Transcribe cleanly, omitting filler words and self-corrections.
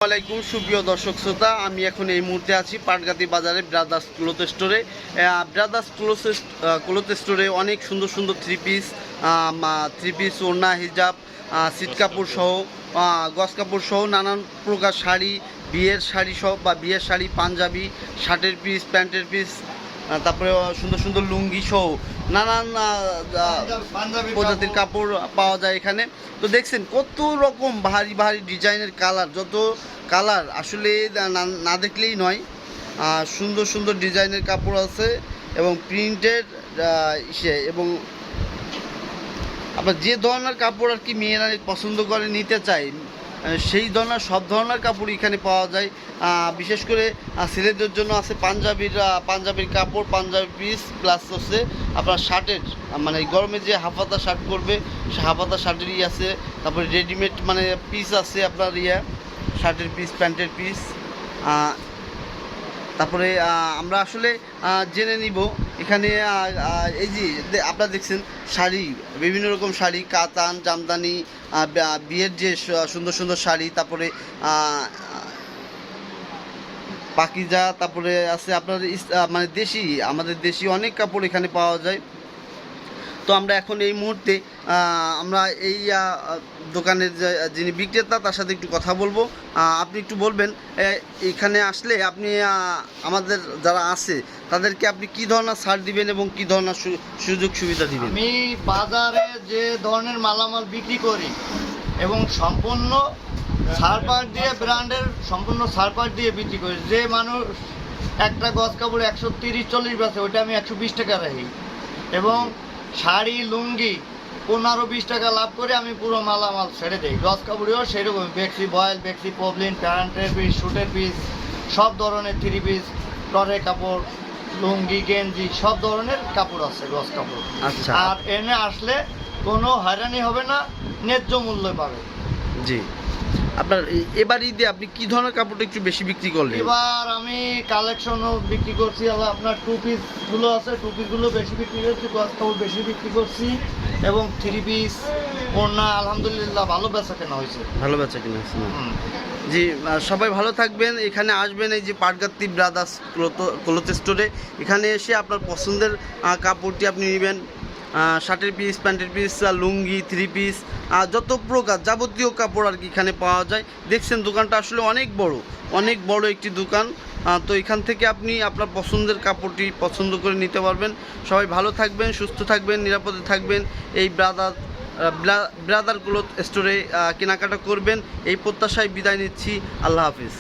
আসসালামাইকুম সুপ্রিয় দর্শক শ্রোতা, আমি এখন এই মুহূর্তে আছি পাটগাতি বাজারে ব্রাদার্স ক্লথ স্টোরে। ব্রাদার্স ক্লথ স্টোরে অনেক সুন্দর সুন্দর থ্রি পিস ওড়না, হিজাব, সিট কাপড় সহ, গজ কাপড় সহ নানান প্রকার শাড়ি, বিয়ের শাড়ি সহ বা বিয়ের শাড়ি, পাঞ্জাবি, শার্টের পিস, প্যান্টের পিস, তারপরে সুন্দর সুন্দর লুঙ্গি সহ নানান প্রজাতির কাপড় পাওয়া যায় এখানে। তো দেখছেন কত রকম ভারী ভারী ডিজাইনের কালার, যত কালার আসলে না দেখলেই নয়। সুন্দর সুন্দর ডিজাইনের কাপড় আছে এবং প্রিন্টেড এবং আপনার যে ধরনের কাপড় আর কি মেয়েরা পছন্দ করে নিতে চায় সেই ধরনের সব ধরনের কাপড় এখানে পাওয়া যায়। বিশেষ করে ছেলেদের জন্য আছে পাঞ্জাবির কাপড়, পাঞ্জাবি পিস, প্লাস হচ্ছে আপনার শার্টের, মানে গরমে যে হাফাতা শার্ট করবে সে হাফাতা শার্টেরই আছে। তারপরে রেডিমেড মানে পিস আছে আপনার শার্টের পিস, প্যান্টের পিস। তারপরে আমরা আসলে জেনে নিব এখানে এই যে আপনারা দেখছেন শাড়ি, বিভিন্ন রকম শাড়ি, কাতান, জামদানি, বিয়ের যে সুন্দর সুন্দর শাড়ি, তারপরে পাকিজা, তারপরে আছে আপনার মানে আমাদের দেশি অনেক কাপড় এখানে পাওয়া যায়। তো আমরা এখন এই মুহূর্তে আমরা এই দোকানের যিনি বিক্রেতা তার সাথে একটু কথা বলবো। আপনি একটু বলবেন এখানে আসলে আপনি আমাদের যারা আছে তাদেরকে আপনি কী ধরনের ছাড় দিবেন এবং কী ধরনের সুযোগ সুবিধা দিবেন? আমি বাজারে যে ধরনের মালামাল বিক্রি করি এবং সম্পূর্ণ সারপার দিয়ে ব্র্যান্ডের সম্পূর্ণ সারপার দিয়ে বিক্রি করি। যে মানুষ একটা গজ কাপড় 130-40 বেচে ওইটা আমি 120 টাকা রাখি, এবং শাড়ি, লুঙ্গি 15-20 টাকা লাভ করে আমি পুরো মালামাল ছেড়ে দিই। গজ কাপড়েও সেরকম বেক্সি বয়েল, বেক্সি পবলিন, প্যান্টের পিস, শুটের পিস, সব ধরনের থ্রি পিস, টরের কাপড়, লুঙ্গি, গেঞ্জি, সব ধরনের কাপড় আছে গজ কাপড়। আচ্ছা, আর এনে আসলে কোনো হয়রানি হবে না, ন্যায্য মূল্য পাবে। জি, আপনার এবার ঈদে আপনি কি ধরনের কাপড়টা একটু বেশি বিক্রি করলেন? এবার আমি কালেকশনও বিক্রি করছি, আপনার টু পিসগুলো আছে, টু পিসগুলো বেশি বিক্রি করছি, গজ কাপড় বেশি বিক্রি করছি, এবং থ্রি পিস, ওড়না আলহামদুলিল্লাহ ভালো বেচা কেনা হয়েছে। ভালো বেচা কিনা হয়েছে না? জি, সবাই ভালো থাকবেন। এখানে আসবেন এই যে পাটগাতি ব্রাদার্স ক্লথ স্টোরে। এখানে এসে আপনার পছন্দের কাপড়টি আপনি নেবেন। শার্টের পিস, প্যান্টের পিস, লুঙ্গি, থ্রি পিস, যত প্রকার যাবতীয় কাপড় আর কি এখানে পাওয়া যায়। দেখছেন দোকানটা আসলে অনেক বড় একটি দোকান। তো এখান থেকে আপনি আপনার পছন্দের কাপড়টি পছন্দ করে নিতে পারবেন। সবাই ভালো থাকবেন, সুস্থ থাকবেন, নিরাপদে থাকবেন। এই ব্রাদার ক্লথ স্টোরে কেনাকাটা করবেন এই প্রত্যাশায় বিদায় নিচ্ছি। আল্লাহ হাফিজ।